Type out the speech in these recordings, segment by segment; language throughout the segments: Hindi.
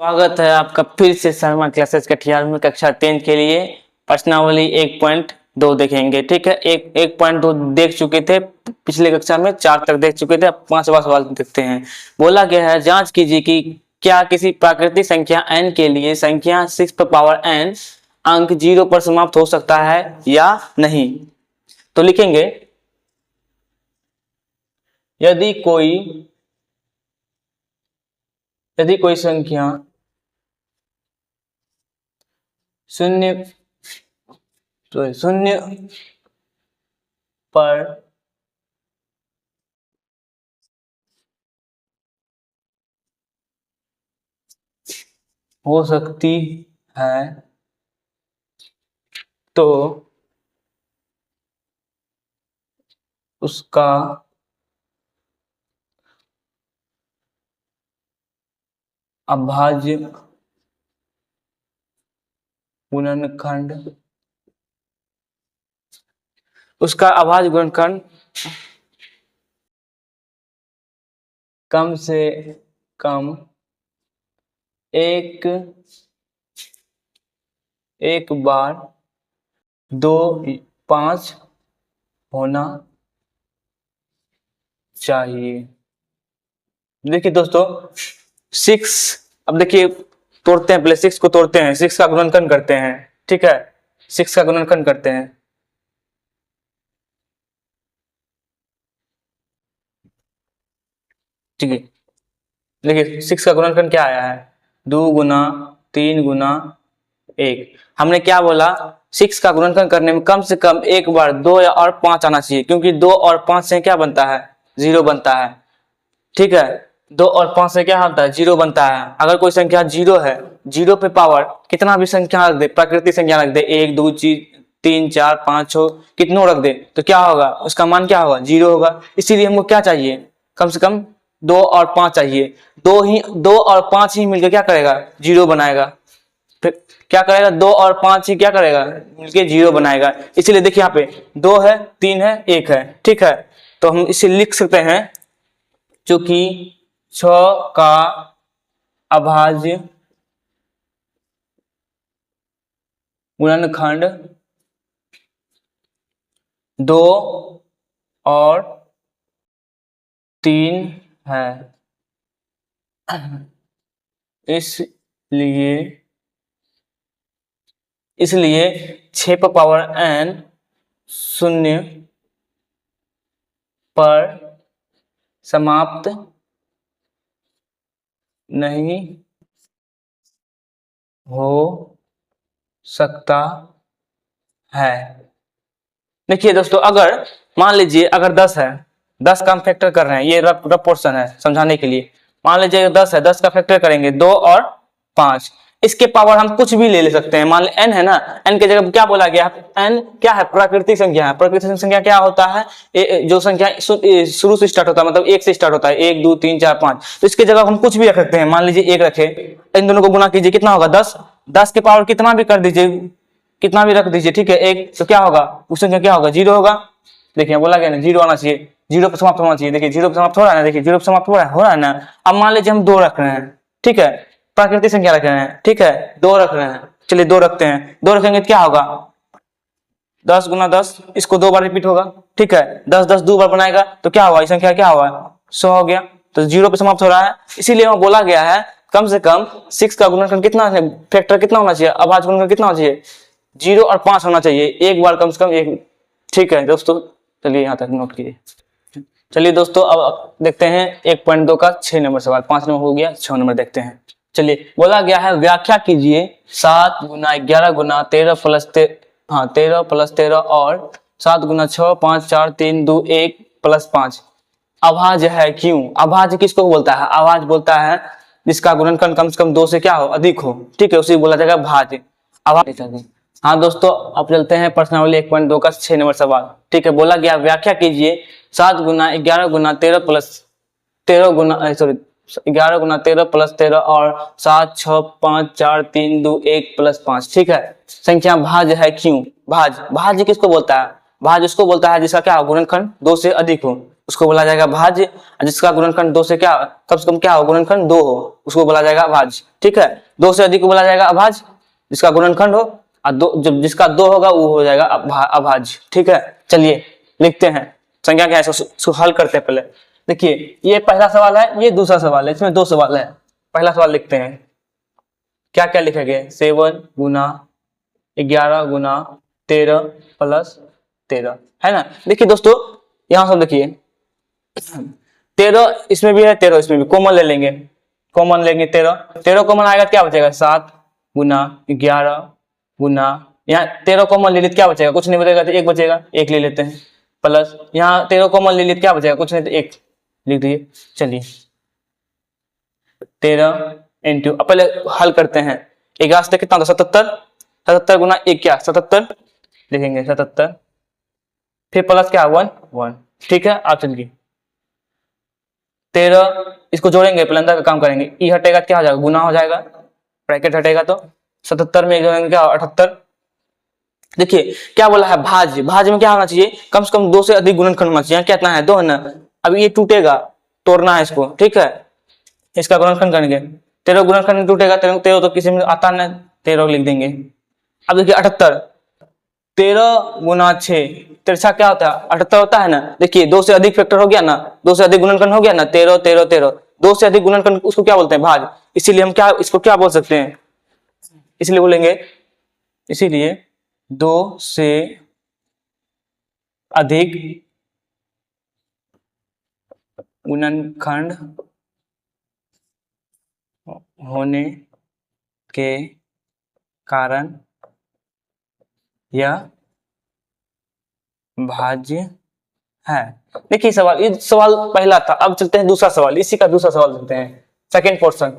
स्वागत है आपका फिर से शर्मा क्लासेस कटिहार में कक्षा 10 के लिए प्रश्नावली 1.2 देखेंगे। ठीक है, 1.2 देख चुके थे पिछले कक्षा में, 4 तक देख चुके थे। अब 5वां सवाल देखते हैं। बोला गया है जांच कीजिए कि क्या किसी प्राकृतिक संख्या n के लिए संख्या 6 पर पावर n अंक 0 पर समाप्त हो सकता है या नहीं। तो लिखेंगे यदि कोई संख्या शून्य पर हो सकती है तो उसका अभाज्य गुणनखंड कम से कम एक बार 2/5 होना चाहिए। देखिए दोस्तों 6, अब देखिए तोड़ते हैं, पहले 6 को तोड़ते हैं, 6 का गुणनखंड करते हैं। ठीक है, 6 का गुणनखंड करते हैं। ठीक है, देखिए 6 का गुणनखंड क्या आया है, 2 गुना 3 गुना 1। हमने क्या बोला, 6 का गुणनखंड करने में कम से कम एक बार 2 या और 5 आना चाहिए, क्योंकि 2 और 5 से क्या बनता है, 0 बनता है। ठीक है, 2 और 5 से क्या होता है, 0 बनता है। अगर कोई संख्या 0 है, 0 पे पावर कितना भी संख्या रख दे, प्राकृतिक संख्या रख दे, 1 2 3 4 5 6 कितनों रख दे, तो क्या होगा, उसका मान क्या होगा, 0 होगा। इसीलिए हमको क्या चाहिए, कम से कम 2 और 5 चाहिए। 2 और 5 ही मिलकर क्या करेगा, 0 बनाएगा। फिर क्या करेगा, 2 और 5 ही क्या करेगा, मिलकर 0 बनाएगा। इसीलिए देखिए यहाँ पे 2 है, 3 है, 1 है। ठीक है, तो हम इसे लिख सकते हैं चूंकि 6 का अभाज्य गुणनखंड 2 और 3 है, इसलिए 6 पर पावर n 0 पर समाप्त नहीं हो सकता है। देखिए दोस्तों, अगर मान लीजिए अगर 10 है, 10 का हम फैक्टर कर रहे हैं, ये रफ पोर्शन है समझाने के लिए। मान लीजिए 10 है, 10 का फैक्टर करेंगे 2 और 5, इसके पावर हम कुछ भी ले सकते हैं। मान ली n है ना, n के जगह क्या बोला गया, n क्या है, प्राकृतिक संख्या है। प्राकृतिक संख्या क्या होता है, जो संख्या शुरू से स्टार्ट होता है, मतलब 1 से स्टार्ट होता है, 1 2 3 4 5। तो इसके जगह हम कुछ भी रख सकते हैं। मान लीजिए 1 रखे, इन दोनों को गुना कीजिए, कितना होगा, 10। 10 के पावर कितना भी कर दीजिए, कितना भी रख दीजिए, ठीक है, 1, तो क्या होगा, उस संख्या क्या होगा, 0 होगा। देखिए बोला गया ना 0 आना चाहिए, 0 पर समाप्त होना चाहिए। देखिए 0 पर समाप्त हो रहा है ना, देखिए 0 पर समाप्त हो रहा है ना। अब मान लीजिए हम 2 रख रहे हैं, ठीक है, प्राकृतिक संख्या रख रहे हैं, ठीक है, 2 रख रहे हैं, चलिए 2 रखते हैं। 2 रखेंगे तो क्या होगा, 10 गुना 10, इसको 2 बार रिपीट होगा। ठीक है, 10 10 2 बार बनाएगा तो क्या हुआ, संख्या क्या हुआ, 100 हो गया। तो 0 पे समाप्त हो रहा है, इसीलिए वहां बोला गया है कम से कम 6 का गुणनखंड कितना है, फैक्टर कितना होना चाहिए, अभाज्य गुणनखंड कितना होना चाहिए, 0 और 5 होना चाहिए, एक बार कम से कम एक। ठीक है दोस्तों, चलिए यहाँ तक नोट कीजिए। चलिए दोस्तों, अब देखते हैं 1.2 का 6 नंबर सवाल। 5 नंबर हो गया, 6 नंबर देखते हैं। चलिए, बोला गया है व्याख्या कीजिए 7 गुना 11 गुना 13 प्लस 13 और 7 गुना 6 5 4 3 2 1 प्लस 5 अभाज्य है क्यों। अभाज्य किसको बोलता है, अभाज्य बोलता है जिसका गुणनखंड कम से कम 2 से क्या हो, अधिक हो। ठीक है, उसी बोला जाएगा भाज्य, अभाज्य। हाँ दोस्तों, अब चलते हैं प्रश्नावली 1.2 का 6 नंबर सवाल। ठीक है, बोला गया व्याख्या कीजिए 7 गुना 11 गुना 13 प्लस 13 गुना 11 गुना 13 प्लस 13 और 7 6 5 4 3 2 1 प्लस 5। ठीक है, संख्या भाज्य है क्यों। भाज्य किसको बोलता है, भाज्य उसको बोलता है जिसका क्या गुणनखंड 2 से अधिक हो। उसको बोला जाएगा भाज्य। जिसका गुणनखंड 2 से क्या कम से कम क्या हो, गुणनखंड 2 हो, उसको बोला जाएगा अभाज्य। ठीक है, 2 से अधिक को बोला जाएगा अभाज्य, जिसका गुणनखंड हो, और जब जिसका 2 होगा वो हो जाएगा अभाज्य। ठीक है, चलिए लिखते हैं संख्या क्या है, इसको हल करते हैं। पहले देखिए, ये पहला सवाल है, ये दूसरा सवाल है, इसमें 2 सवाल है। पहला सवाल लिखते हैं, क्या क्या लिखेंगे, 7 गुना 11 गुना 13 प्लस 13, है ना। देखिए दोस्तों, यहां सब देखिए, 13 इसमें भी है, 13 इसमें भी, कॉमन ले लेंगे, कॉमन लेंगे 13 कॉमन आएगा, क्या बचेगा 7 गुना 11 गुना, यहाँ 13 कॉमन ले लेते क्या बचेगा, कुछ नहीं बचेगा, तो 1 बचेगा, 1 ले लेते हैं, प्लस यहाँ 13 कॉमन ले लेते क्या बचेगा, कुछ नहीं, तो 1 लिख दीजिए। चलिए 13 इंटू, अब पहले हल करते हैं। 11 से कितना होता है 77, 77 गुना 1 क्या 77 लिखेंगे, 77, फिर प्लस क्या 1, ठीक है। आप चलिए 13 इसको जोड़ेंगे, पहले अंदर का काम करेंगे, ई हटेगा क्या हो जाएगा, गुना हो जाएगा, ब्रैकेट हटेगा तो 77 में जोड़ेंगे क्या 78। देखिए क्या बोला है, भाज्य, भाज्य में क्या होना चाहिए, कम से कम 2 से अधिक गुणनखंड होना चाहिए। कितना है 2 है ना, अब ये टूटेगा, तोड़ना है इसको, ठीक है, इसका गुणनखंड करेंगे, 13 गुणनखंड टूटेगा, 13 तो किसी में आता नहीं, 13 लिख देंगे। अब देखिए 78, 13 गुना 6 तिरछा क्या होता है 78 होता है ना। देखिए 2 से अधिक फैक्टर हो गया ना, 2 से अधिक गुणनखंड हो गया ना, 13 13 13, 2 से अधिक गुणनखंड उसको क्या बोलते हैं, भाज्य। इसीलिए हम क्या इसको क्या बोल सकते हैं, इसलिए बोलेंगे, इसीलिए 2 से अधिक गुणनखंड होने के कारण यह भाज्य है। देखिए सवाल, ये सवाल पहला था, अब चलते हैं दूसरा सवाल, इसी का दूसरा सवाल चलते हैं, सेकंड पोर्शन,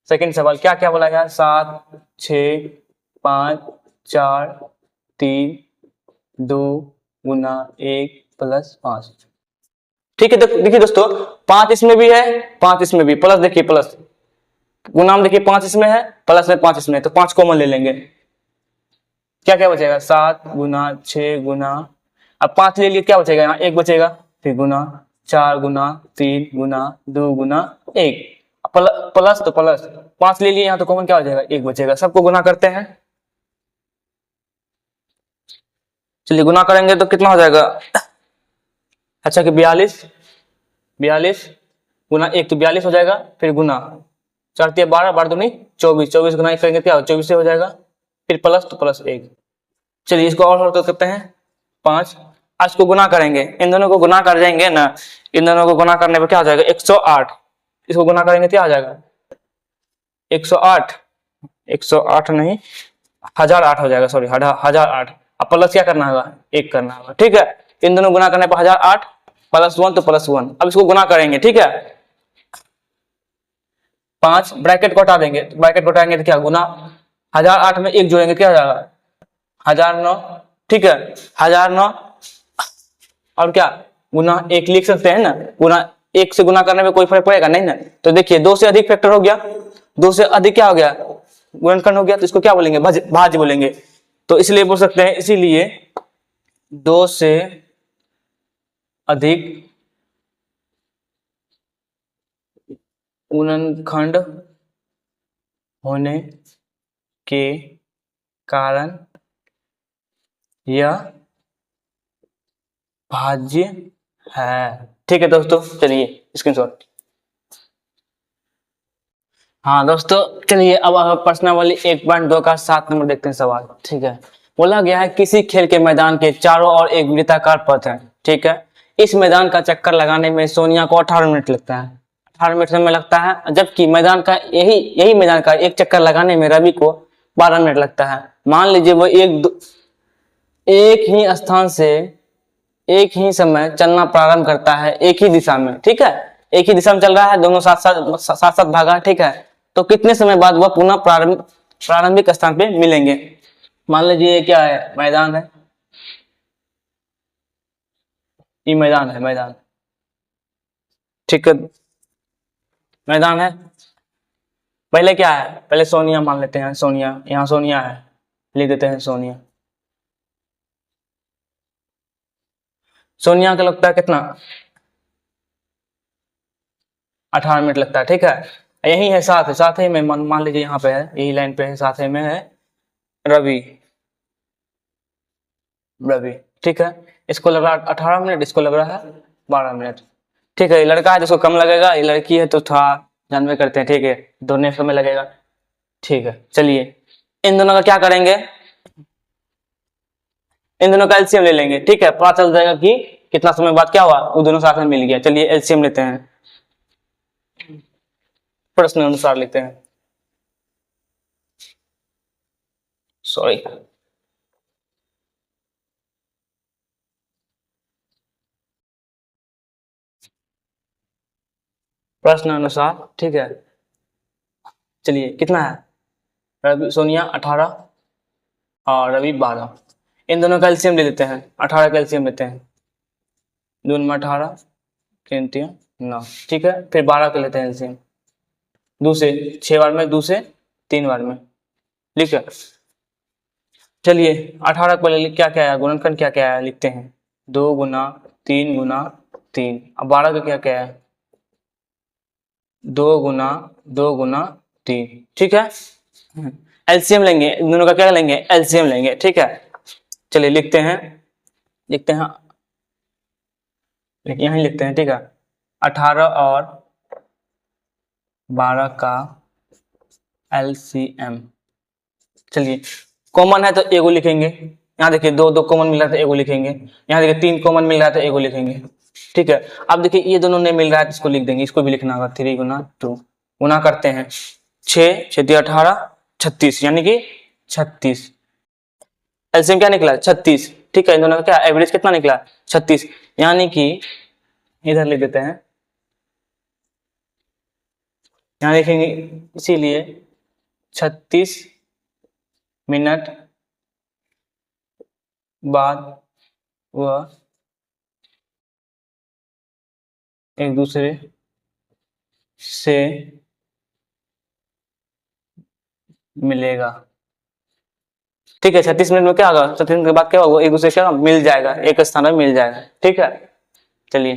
सेकंड सवाल क्या क्या बोला गया, 7 6 5 4 3 2 गुना 1 प्लस 5। ठीक है, देखिए दोस्तों, 5 इसमें भी है, 5 इसमें भी, प्लस देखिए प्लस, गुना में देखिए 5 इसमें है, प्लस में 5 इसमें, तो 5 कॉमन ले लेंगे, क्या क्या बचेगा 7 गुना 6 गुना, अब 5 ले लिए क्या बचेगा, यहाँ 1 बचेगा, फिर गुना 4 गुना 3 गुना 2 गुना 1, प्लस तो प्लस 5 ले लिए, यहाँ तो कॉमन क्या हो जाएगा 1 बचेगा। सबको गुना करते हैं, चलिए गुना करेंगे तो कितना हो जाएगा, अच्छा कि 42 गुना 1 तो 42 हो जाएगा, फिर गुना 4 12 12 दूनी 24, 24 गुना 1 करेंगे क्या 24 से हो जाएगा, फिर प्लस तो प्लस 1। चलिए इसको और करते हैं 5, आज को गुना करेंगे, इन दोनों को गुना कर जाएंगे ना, इन दोनों को गुना करने पर क्या हो जाएगा 108, इसको गुना करेंगे क्या हो जाएगा 108, 108 नहीं 1008 हो जाएगा, सॉरी 1008, अब प्लस क्या करना होगा 1 करना होगा, ठीक है। इन दोनों गुना करने पर 1008 प्लस 1 तो प्लस 1, अब इसको गुना करेंगे, ठीक है। 5 ब्रैकेट को हटा देंगे, ब्रैकेट को हटाएंगे तो क्या गुना 1008 में 1 जोड़ेंगे क्या हो जाएगा 1009, ठीक है 1009, और क्या गुना 1 लिख सकते हैं ना, गुना 1 से गुना करने में कोई फर्क पड़ेगा नहीं ना। तो देखिए 2 से अधिक फैक्टर हो गया, 2 से अधिक क्या हो गया गुणनखंड हो गया, तो इसको क्या बोलेंगे भाज्य बोलेंगे। तो इसलिए बोल सकते हैं, इसीलिए 2 से अधिक गुणनखंड होने के कारण यह भाज्य है। ठीक है दोस्तों, चलिए स्क्रीनशॉट। हाँ दोस्तों, चलिए अब प्रश्नावली 1.2 का 7 नंबर देखते हैं सवाल। ठीक है, बोला गया है किसी खेल के मैदान के चारों ओर एक वृत्ताकार पथ है। ठीक है, इस मैदान का चक्कर लगाने में सोनिया को 18 मिनट लगता है, 18 मिनट समय लगता है, जबकि मैदान का यही मैदान का एक चक्कर लगाने में रवि को 12 मिनट लगता है। मान लीजिए वो एक ही स्थान से एक ही समय चलना प्रारंभ करता है, एक ही दिशा में। ठीक है, एक ही दिशा में चल रहा है, दोनों साथ साथ भागा। ठीक है, तो कितने समय बाद वह पुनः प्रारंभिक स्थान पे मिलेंगे। मान लीजिए ये क्या है, मैदान है, ये मैदान है, मैदान, ठीक है मैदान है। पहले क्या है, पहले सोनिया मान लेते हैं, सोनिया, यहाँ सोनिया है, लिख देते हैं सोनिया। सोनिया का लगता है कितना, 18 मिनट लगता है। ठीक है, यही है साथ ही में मान लीजिए यहाँ पे है, यही लाइन पे है, साथ ही में है रवि। रवि ठीक है, इसको लग रहा है 18 मिनट, इसको लग रहा है 12 मिनट। ठीक है, ये लड़का है तो इसको कम लगेगा, ये लड़की है तो थोड़ा जानवे करते हैं। ठीक है, दोनों समय लगेगा। ठीक है, चलिए इन दोनों का क्या करेंगे, इन दोनों का एलसीएम ले लेंगे। ठीक है, पता चल जाएगा कि कितना समय बाद क्या हुआ, वो दोनों साथ में मिल गया। चलिए एलसीएम लेते हैं, प्रश्न अनुसार लेते हैं। सॉरी, प्रश्न अनुसार। ठीक है, चलिए कितना है, रवि सोनिया 18 और रवि 12, इन दोनों का एलसीएम ले लेते हैं। 18 का एलसीएम लेते हैं, 2 में 18, 3 3 9। ठीक है, फिर 12 का लेते हैं एलसीएम, 2 से 6 बार में, 2 से 3 बार में। ठीक है, चलिए 18 को पहले क्या क्या है, गुणनखंड क्या क्या है लिखते हैं, 2 गुना 3 गुना 3। अब 12 का क्या क्या है, 2 गुना 2 गुना 3। ठीक है, एलसीएम लेंगे, इन दोनों का क्या लेंगे, एलसीएम लेंगे। ठीक है, चलिए लिखते हैं, लिखते हैं, यहीं लिखते हैं। ठीक है, 18 और 12 का एलसीएम। चलिए कॉमन है तो एगो लिखेंगे, यहाँ देखिए 2 2 कॉमन मिल रहा था, एगो लिखेंगे। यहाँ देखिए 3 कॉमन मिल रहा था, एगो लिखेंगे। ठीक है, अब देखिए ये दोनों नहीं मिल रहा है, इसको लिख देंगे, इसको भी लिखना होगा, 3 गुना 2। गुना करते हैं, 6 6 18 36, यानी कि 36। एलसीएम क्या निकला, 36। ठीक है, इन दोनों का क्या एवरेज कितना निकला, 36, यानी कि इधर लिख देते हैं, यहाँ लिखेंगे, इसीलिए 36 मिनट बाद वह एक दूसरे से मिलेगा। ठीक है, 36 मिनट में क्या होगा, 36 मिनट के बाद क्या होगा, एक दूसरे से मिल जाएगा, एक स्थान में मिल जाएगा। ठीक है, चलिए